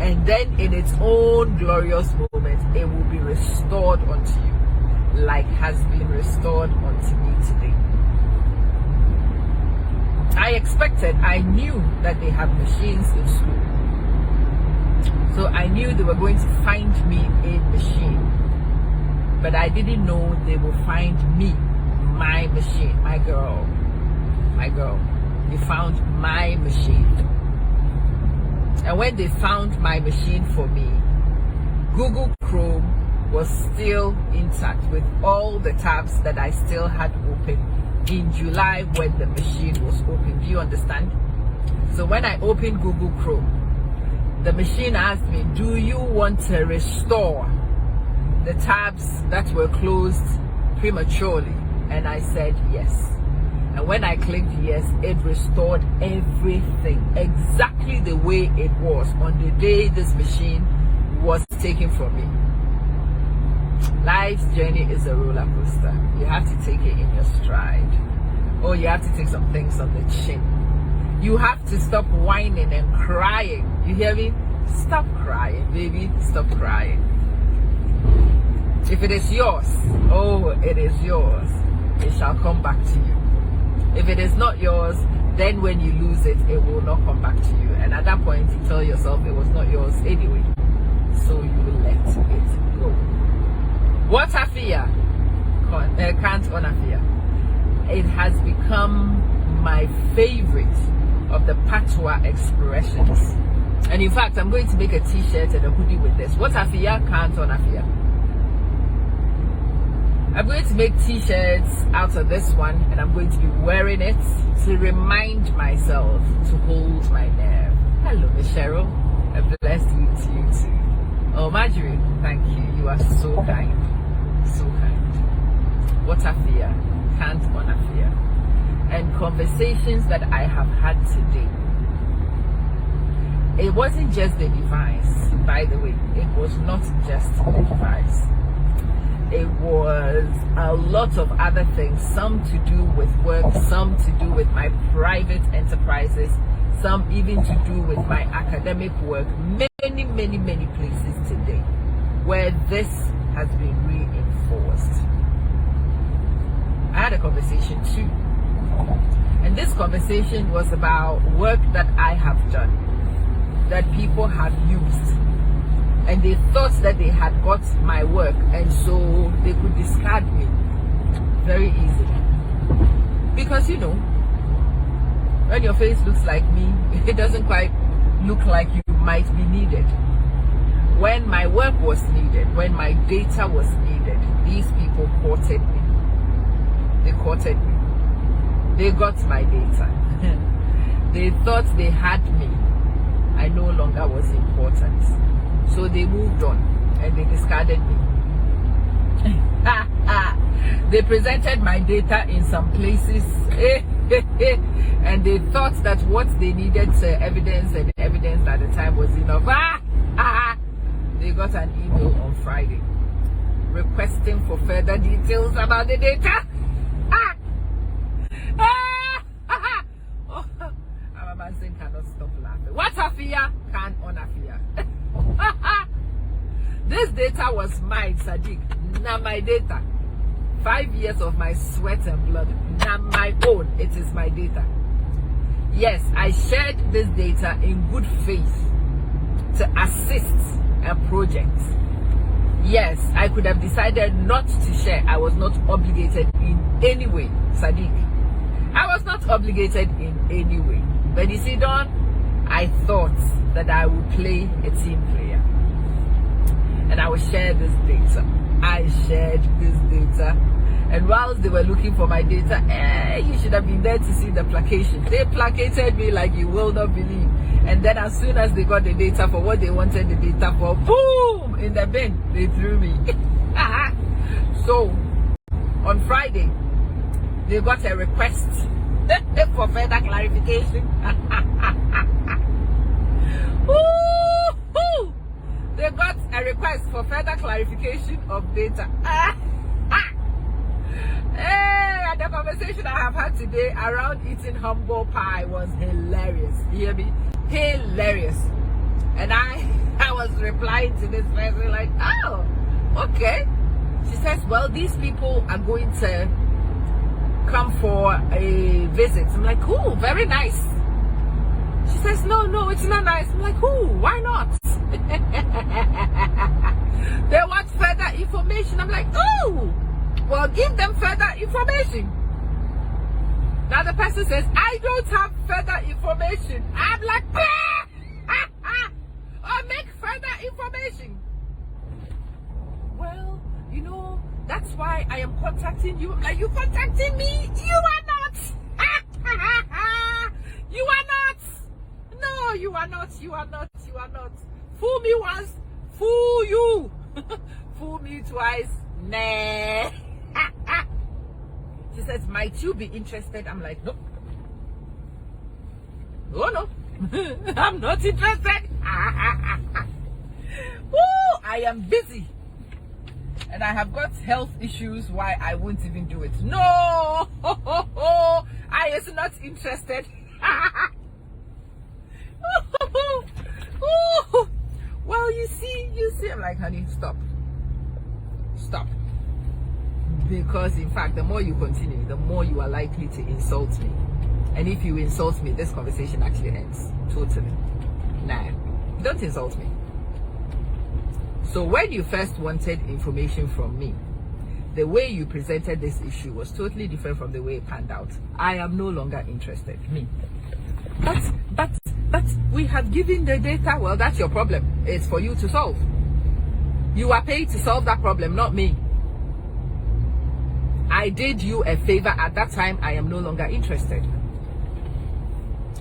and then in its own glorious moment, it will be restored unto you, like has been restored unto me today. I knew that they have machines in school. So I knew they were going to find me a machine. But I didn't know they will find me, my machine, my girl. They found my machine. And when they found my machine for me, Google Chrome was still intact with all the tabs that I still had open in July when the machine was open. Do you understand? So when I opened Google Chrome, the machine asked me, do you want to restore the tabs that were closed prematurely? And I said yes. And when I clicked yes, it restored everything exactly the way it was on the day this machine was taken from me. Life's journey is a roller coaster. You have to take it in your stride. Or you have to take some things on the chin. You have to stop whining and crying. You hear me? Stop crying, baby. Stop crying. If it is yours, oh, it is yours. It shall come back to you. If it is not yours, then when you lose it, it will not come back to you. And at that point, you tell yourself it was not yours anyway. So you will let it go. What a fear? Can't honor fear. It has become my favorite of the patois expressions. And in fact, I'm going to make a t-shirt and a hoodie with this. What a fear? Can't honor fear. I'm going to make t-shirts out of this one, and I'm going to be wearing it to remind myself to hold my nerve. Hello, Miss Cheryl. A blessed week to you too. Oh, Marjorie, thank you. You are so kind. So kind. What a fear. Can't honor fear. And conversations that I have had today. It wasn't just the device, by the way. It was not just the device. It was a lot of other things, some to do with work, some to do with my private enterprises, some even to do with my academic work, many places today where this has been reinforced. I had a conversation too, and this conversation was about work that I have done, that people have used, and they thought that they had got my work, and so they could discard me very easily. Because you know, when your face looks like me, it doesn't quite look like you might be needed. When my work was needed, when my data was needed, these people courted me. They courted me. They got my data. They thought they had me. I no longer was important. So they moved on and they discarded me. They presented my data in some places and they thought that what they needed to evidence and evidence at the time was enough. They got an email on Friday requesting for further details about the data. Amamansin cannot stop laughing. What a fear? Can't honor fear. This data was mine, Sadiq. Now my data. 5 years of my sweat and blood. Now my own. It is my data. Yes, I shared this data in good faith to assist a project. Yes, I could have decided not to share. I was not obligated in any way, Sadiq. I was not obligated in any way. But you see, Dawn, I thought that I would play a team player. And I would share this data. I shared this data. And whilst they were looking for my data, you should have been there to see the placation. They placated me like you will not believe. And then as soon as they got the data for what they wanted the data for, boom, in the bin, they threw me. So, on Friday, they got a request for further clarification. They got a request for further clarification of data. And the conversation I have had today around eating humble pie was hilarious. You hear me? Hilarious. And I replying to this person like, oh, okay. She says, well, these people are going to come for a visit. I'm like, cool, very nice. She says, no, it's not nice. I'm like, cool, why not? They want further information. I'm like, oh, well, give them further information. Now the person says, I don't have further information. I'm like, or make further information. Well, you know, that's why I am contacting you. Are you contacting me? You are not. You are not. No, you are not. You are not. You are not. Fool me once, fool you. Fool me twice. Nah. She says, might you be interested? I'm like, no. Oh no. I'm not interested. Woo, I am busy. And I have got health issues why I won't even do it. No, I is not interested. Well, you see, I'm like, honey, stop. Because in fact, the more you continue, the more you are likely to insult me. And if you insult me, this conversation actually ends. Totally. Nah, don't insult me. So when you first wanted information from me, the way you presented this issue was totally different from the way it panned out. I am no longer interested. Me. But we have given the data. Well, that's your problem. It's for you to solve. You are paid to solve that problem, not me. I did you a favor at that time. I am no longer interested.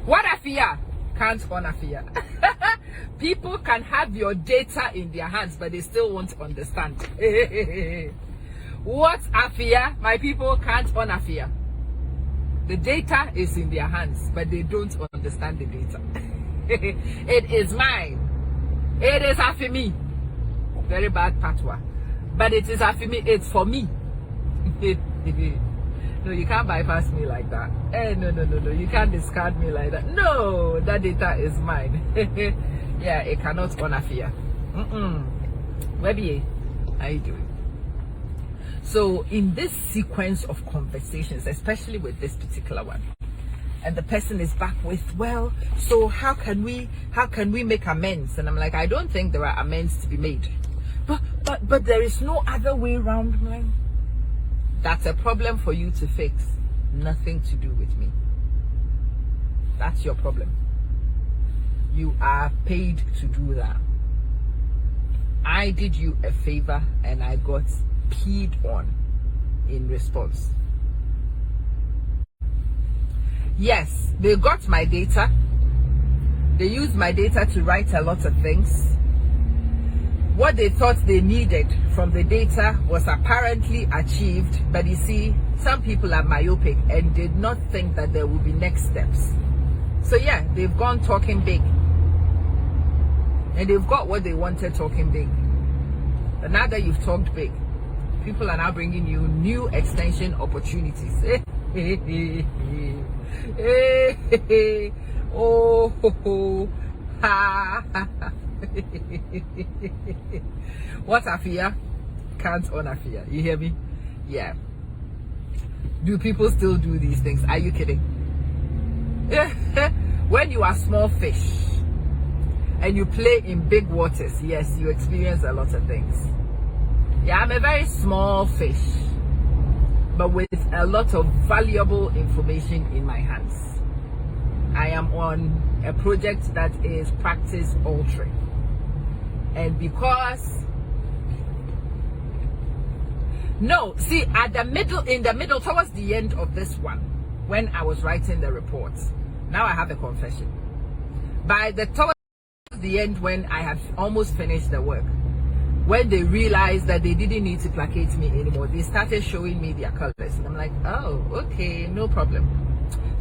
What a fear can't honor fear. People can have your data in their hands, but they still won't understand. What a fear? My people can't honor fear. The data is in their hands, but they don't understand the data. It is mine. It is for me. Very bad patois. But it is for me. It's for me. No, you can't bypass me like that. No. You can't discard me like that. No, that data is mine. Yeah, it cannot honor fear. Webby, how you doing? So in this sequence of conversations, especially with this particular one, and the person is back with, well, so how can we make amends? And I'm like, I don't think there are amends to be made. But there is no other way around. Like, that's a problem for you to fix. Nothing to do with me. That's your problem. You are paid to do that. I did you a favor and I got peed on in response. Yes, they got my data. They used my data to write a lot of things. What they thought they needed from the data was apparently achieved, but you see, some people are myopic and did not think that there would be next steps. So yeah, they've gone talking big. And they've got what they wanted talking big. But now that you've talked big, people are now bringing you new extension opportunities. Oh, ha. What a fear can't honor fear. You hear me? Yeah. Do people still do these things? Are you kidding? When you are small fish and you play in big waters, yes, you experience a lot of things. Yeah, I'm a very small fish, but with a lot of valuable information in my hands. I am on a project that is practice altering. And because in the middle towards the end of this one, when I was writing the report, now I have a confession. Towards the end, when I had almost finished the work, when they realized that they didn't need to placate me anymore, they started showing me their colors. And I'm like, oh, okay, no problem.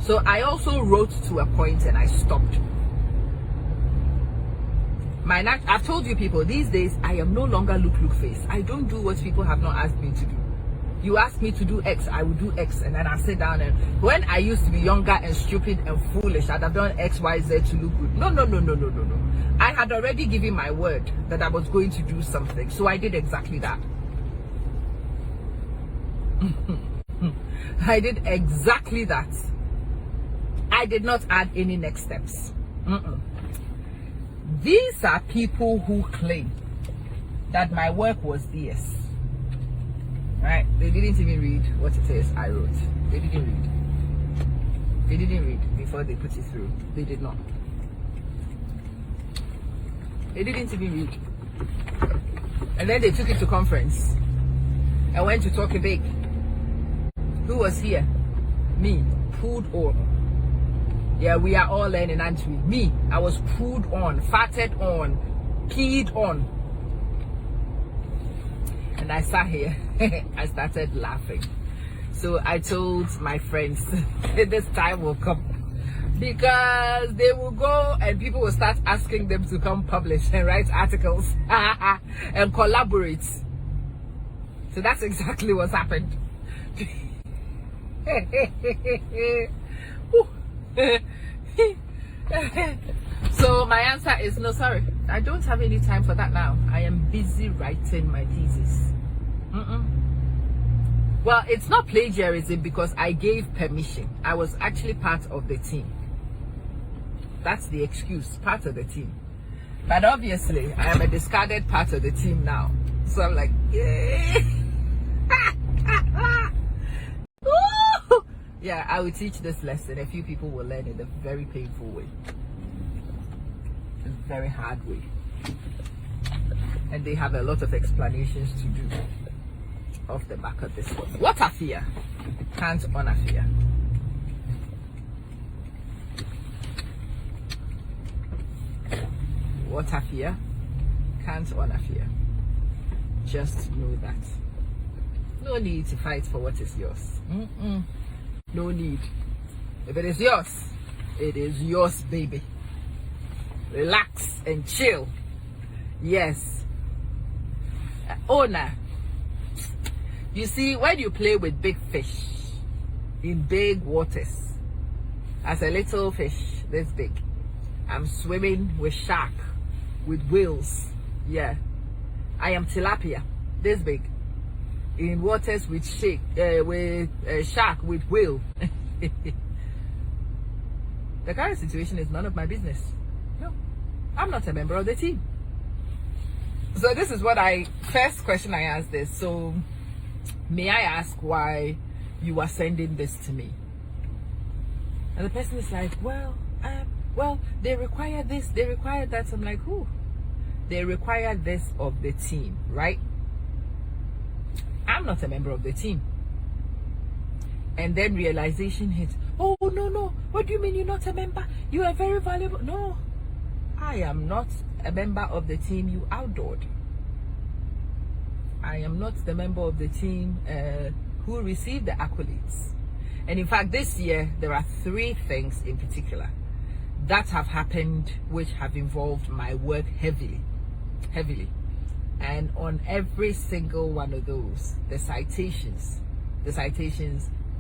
So I also wrote to a point and I stopped. I've told you people, these days I am no longer look face. I don't do what people have not asked me to do. You ask me to do X, I will do X, and then I sit down. And when I used to be younger and stupid and foolish, I'd have done X, Y, Z to look good. No. I had already given my word that I was going to do something, so I did exactly that. I did exactly that. I did not add any next steps. These are people who claim that my work was DS. Right? They didn't even read what it is I wrote. They didn't read. They didn't read before they put it through. They did not. They didn't even read. And then they took it to conference and went to talk a big. Who was here? Me. Pulled on. Yeah, we are all learning, aren't we? Me. I was pulled on, fatted on, peed on. And I sat here. I started laughing. So I told my friends, this time will come. Because they will go and people will start asking them to come publish and write articles and collaborate. So that's exactly what's happened. So my answer is no, sorry. I don't have any time for that now. I am busy writing my thesis. Well, it's not plagiarism because I gave permission. I was actually part of the team. That's the excuse, part of the team. But obviously, I am a discarded part of the team now. So I'm like, yeah. Yeah, I will teach this lesson. A few people will learn it a very painful way. A very hard way. And they have a lot of explanations to do off the back of this one. What a fear. Can't honor fear. What a fear. Can't honor fear. Just know that. No need to fight for what is yours. No need. If it is yours, it is yours, baby. Relax and chill. Yes. Owner. You see, when you play with big fish in big waters, as a little fish this big, I'm swimming with shark, with whales. Yeah. I am tilapia this big in waters with shark, with whale. The current situation is none of my business. No, I'm not a member of the team. So this is what first question I asked is, so may I ask why you are sending this to me? And the person is like, well, they require this, they require that. I'm like, who? They require this of the team, right? I'm not a member of the team. And then realization hits. Oh, no. What do you mean you're not a member? You are very valuable. No, I am not a member of the team you outdoored. I am not the member of the team who received the accolades. And in fact, this year, there are 3 things in particular that have happened which have involved my work heavily. And on every single one of those, the citations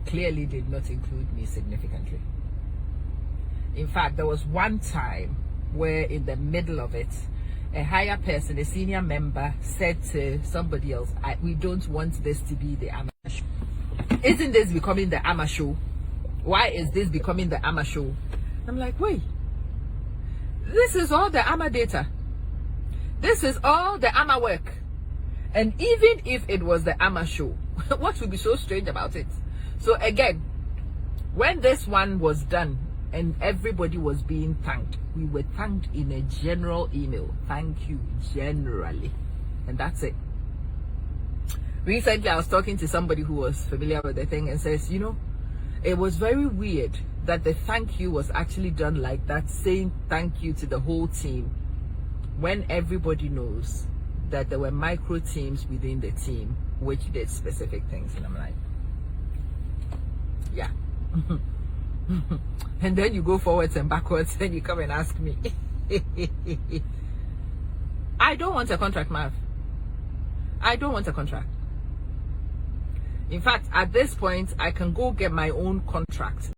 clearly did not include me significantly. In fact, there was one time where in the middle of it, a higher person, a senior member, said to somebody else, we don't want this to be the AMA show. Isn't this becoming the AMA show? Why is this becoming the AMA show? I'm like, wait, this is all the AMA data. This is all the AMA work. And even if it was the AMA show, what would be so strange about it? So again, when this one was done and everybody was being thanked, we were thanked in a general email. Thank you, generally. And that's it. Recently, I was talking to somebody who was familiar with the thing and says, it was very weird that the thank you was actually done like that, saying thank you to the whole team, when everybody knows that there were micro teams within the team which did specific things. And I'm like, yeah. And then you go forwards and backwards and you come and ask me. I don't want a contract, Mav. I don't want a contract. In fact, at this point, I can go get my own contract